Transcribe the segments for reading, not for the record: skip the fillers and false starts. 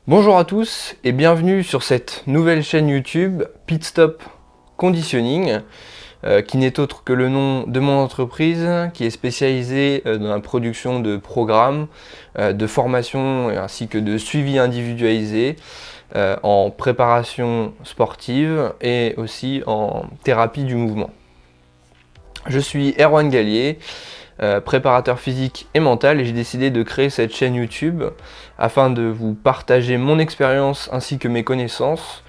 Bonjour à tous et bienvenue sur cette nouvelle chaîne YouTube Pit Stop Conditioning qui n'est autre que le nom de mon entreprise qui est spécialisée dans la production de programmes, de formation ainsi que de suivi individualisé en préparation sportive et aussi en thérapie du mouvement. Je suis Erwan Gallier, préparateur physique et mental, et j'ai décidé de créer cette chaîne YouTube afin de vous partager mon expérience ainsi que mes connaissances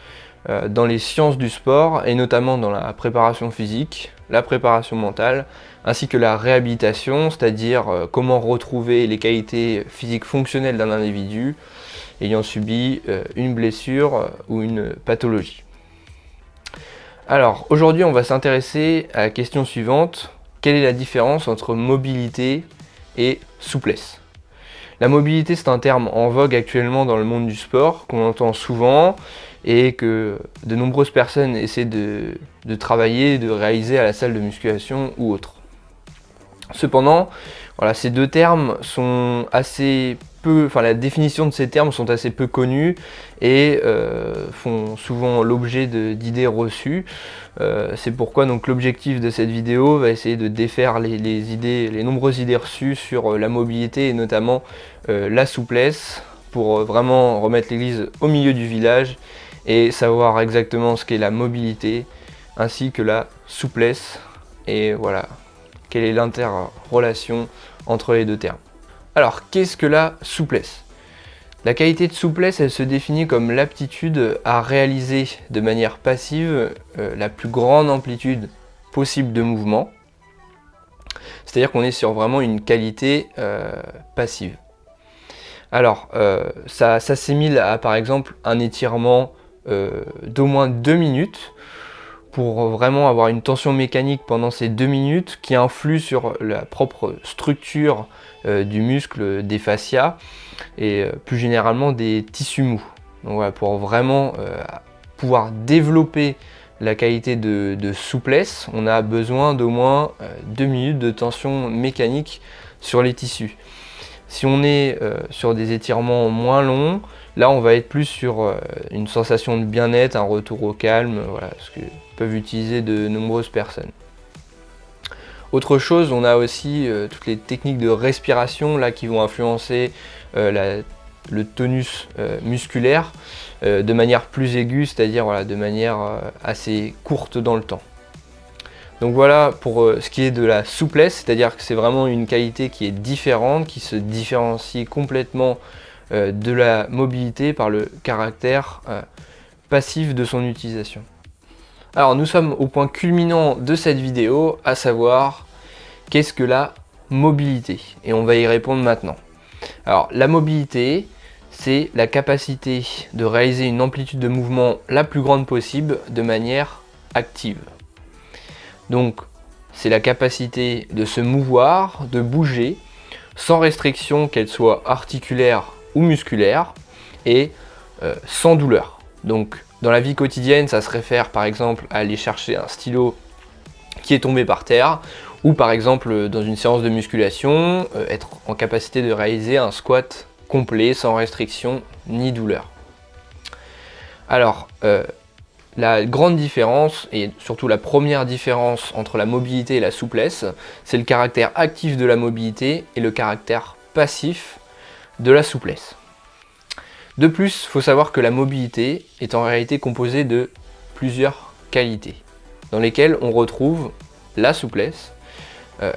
dans les sciences du sport et notamment dans la préparation physique, la préparation mentale ainsi que la réhabilitation, c'est-à-dire comment retrouver les qualités physiques fonctionnelles d'un individu ayant subi une blessure ou une pathologie. Alors aujourd'hui on va s'intéresser à la question suivante: quelle est la différence entre mobilité et souplesse? La mobilité, c'est un terme en vogue actuellement dans le monde du sport, qu'on entend souvent et que de nombreuses personnes essaient de travailler, de réaliser à la salle de musculation ou autre. Cependant, voilà, ces deux termes sont assez peu, la définition de ces termes sont assez peu connues et font souvent l'objet d'idées reçues. C'est pourquoi donc l'objectif de cette vidéo va essayer de défaire les nombreuses idées reçues sur la mobilité et notamment la souplesse, pour vraiment remettre l'église au milieu du village et savoir exactement ce qu'est la mobilité ainsi que la souplesse, et voilà, quelle est l'interrelation entre les deux termes. Alors, qu'est-ce que la souplesse? La qualité de souplesse, elle se définit comme l'aptitude à réaliser de manière passive la plus grande amplitude possible de mouvement. C'est-à-dire qu'on est sur vraiment une qualité passive. Alors, ça s'assimile à par exemple un étirement d'au moins 2 minutes, pour vraiment avoir une tension mécanique pendant ces 2 minutes qui influe sur la propre structure du muscle, des fascias et plus généralement des tissus mous. Donc voilà, pour vraiment pouvoir développer la qualité de souplesse, on a besoin d'au moins 2 minutes de tension mécanique sur les tissus. Si on est sur des étirements moins longs, là on va être plus sur une sensation de bien-être, un retour au calme, voilà, ce que peuvent utiliser de nombreuses personnes. Autre chose, on a aussi toutes les techniques de respiration là, qui vont influencer le tonus musculaire de manière plus aiguë, c'est-à-dire voilà, de manière assez courte dans le temps. Donc voilà pour ce qui est de la souplesse, c'est-à-dire que c'est vraiment une qualité qui est différente, qui se différencie complètement de la mobilité par le caractère passif de son utilisation. Alors nous sommes au point culminant de cette vidéo, à savoir qu'est-ce que la mobilité, et on va y répondre maintenant. Alors la mobilité, c'est la capacité de réaliser une amplitude de mouvement la plus grande possible de manière active. Donc c'est la capacité de se mouvoir, de bouger, sans restriction qu'elle soit articulaire ou musculaire, et sans douleur. Donc dans la vie quotidienne, ça se réfère par exemple à aller chercher un stylo qui est tombé par terre, ou par exemple dans une séance de musculation, être en capacité de réaliser un squat complet sans restriction ni douleur. Alors, la grande différence, et surtout la première différence entre la mobilité et la souplesse, c'est le caractère actif de la mobilité et le caractère passif de la souplesse. De plus, il faut savoir que la mobilité est en réalité composée de plusieurs qualités, dans lesquelles on retrouve la souplesse,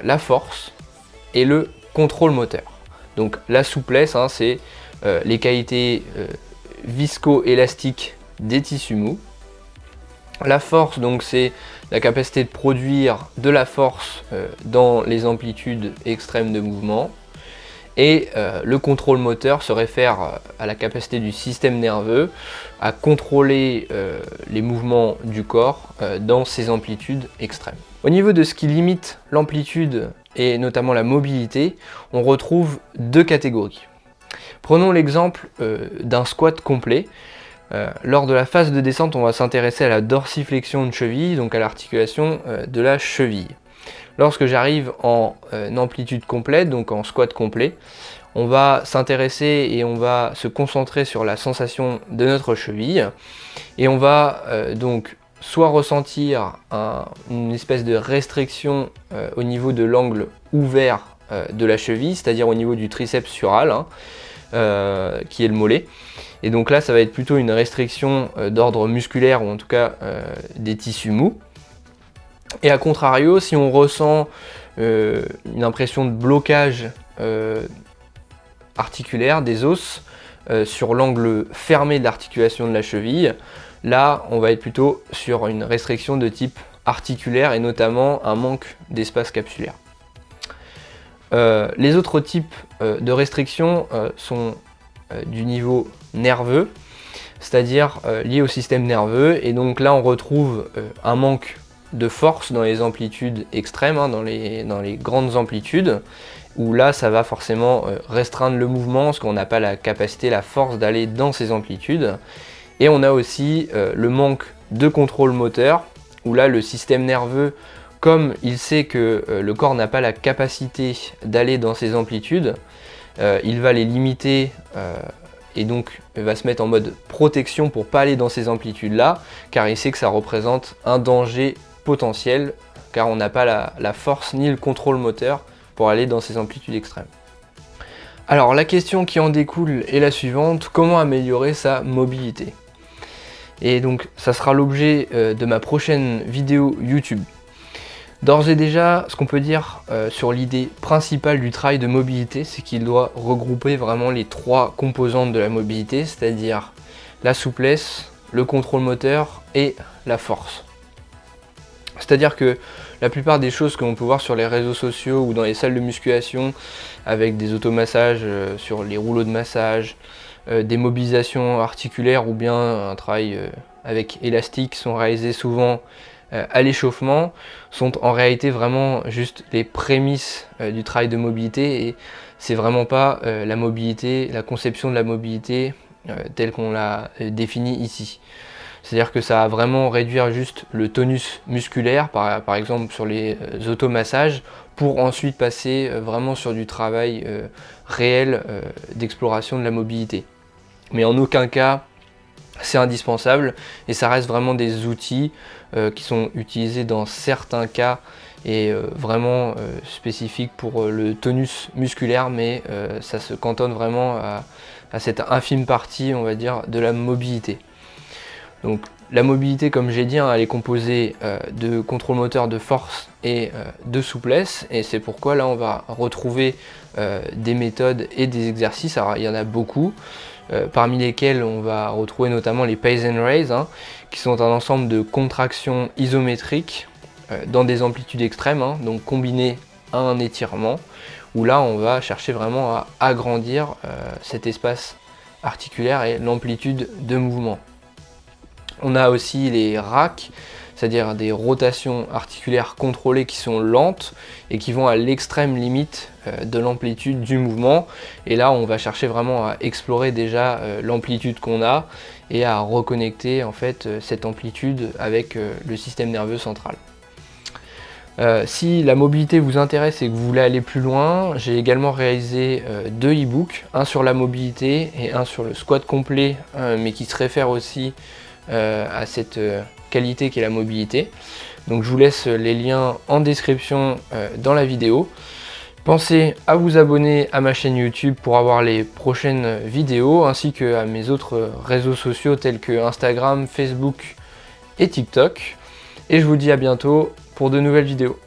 la force et le contrôle moteur. Donc la souplesse, c'est les qualités visco-élastiques des tissus mous. La force, donc, c'est la capacité de produire de la force dans les amplitudes extrêmes de mouvement. Et le contrôle moteur se réfère à la capacité du système nerveux à contrôler les mouvements du corps dans ces amplitudes extrêmes. Au niveau de ce qui limite l'amplitude et notamment la mobilité, on retrouve deux catégories. Prenons l'exemple d'un squat complet. Lors de la phase de descente, on va s'intéresser à la dorsiflexion de cheville, donc à l'articulation de la cheville. Lorsque j'arrive en amplitude complète, donc en squat complet, on va s'intéresser et on va se concentrer sur la sensation de notre cheville. Et on va donc soit ressentir une espèce de restriction au niveau de l'angle ouvert de la cheville, c'est-à-dire au niveau du triceps sural, qui est le mollet. Et donc là, ça va être plutôt une restriction d'ordre musculaire, ou en tout cas des tissus mous. Et à contrario, si on ressent une impression de blocage articulaire des os sur l'angle fermé de l'articulation de la cheville, là, on va être plutôt sur une restriction de type articulaire et notamment un manque d'espace capsulaire. Les autres types de restrictions sont du niveau nerveux, c'est-à-dire liés au système nerveux, et donc là on retrouve un manque de force dans les amplitudes extrêmes, dans les grandes amplitudes, où là ça va forcément restreindre le mouvement parce qu'on n'a pas la capacité, la force d'aller dans ces amplitudes. Et on a aussi le manque de contrôle moteur, où là le système nerveux, comme il sait que le corps n'a pas la capacité d'aller dans ces amplitudes, il va les limiter et donc il va se mettre en mode protection pour pas aller dans ces amplitudes là, car il sait que ça représente un danger potentiel, car on n'a pas la force ni le contrôle moteur pour aller dans ces amplitudes extrêmes. Alors la question qui en découle est la suivante: comment améliorer sa mobilité? Et donc ça sera l'objet de ma prochaine vidéo YouTube. D'ores et déjà, ce qu'on peut dire sur l'idée principale du travail de mobilité, c'est qu'il doit regrouper vraiment les trois composantes de la mobilité, c'est-à-dire la souplesse, le contrôle moteur et la force. C'est-à-dire que la plupart des choses que l'on peut voir sur les réseaux sociaux ou dans les salles de musculation, avec des automassages sur les rouleaux de massage, des mobilisations articulaires ou bien un travail avec élastique sont réalisés souvent à l'échauffement, sont en réalité vraiment juste les prémices du travail de mobilité, et c'est vraiment pas la mobilité, la conception de la mobilité telle qu'on l'a définie ici. C'est-à-dire que ça va vraiment réduire juste le tonus musculaire, par exemple sur les automassages, pour ensuite passer vraiment sur du travail réel d'exploration de la mobilité. Mais en aucun cas c'est indispensable, et ça reste vraiment des outils qui sont utilisés dans certains cas et vraiment spécifiques pour le tonus musculaire, mais ça se cantonne vraiment à cette infime partie, on va dire, de la mobilité. Donc la mobilité, comme j'ai dit, elle est composée de contrôle moteur, de force et de souplesse, et c'est pourquoi là on va retrouver des méthodes et des exercices. Alors il y en a beaucoup, parmi lesquels on va retrouver notamment les Pays and Raise, qui sont un ensemble de contractions isométriques dans des amplitudes extrêmes, donc combinées à un étirement, où là on va chercher vraiment à agrandir cet espace articulaire et l'amplitude de mouvement. On a aussi les RAC, c'est-à-dire des rotations articulaires contrôlées qui sont lentes et qui vont à l'extrême limite de l'amplitude du mouvement. Et là, on va chercher vraiment à explorer déjà l'amplitude qu'on a et à reconnecter en fait cette amplitude avec le système nerveux central. Si la mobilité vous intéresse et que vous voulez aller plus loin, j'ai également réalisé deux e-books, un sur la mobilité et un sur le squat complet, mais qui se réfère aussi à cette qualité qu'est la mobilité. Donc je vous laisse les liens en description dans la vidéo. Pensez à vous abonner à ma chaîne YouTube pour avoir les prochaines vidéos, ainsi que à mes autres réseaux sociaux tels que Instagram, Facebook et TikTok. Et je vous dis à bientôt pour de nouvelles vidéos.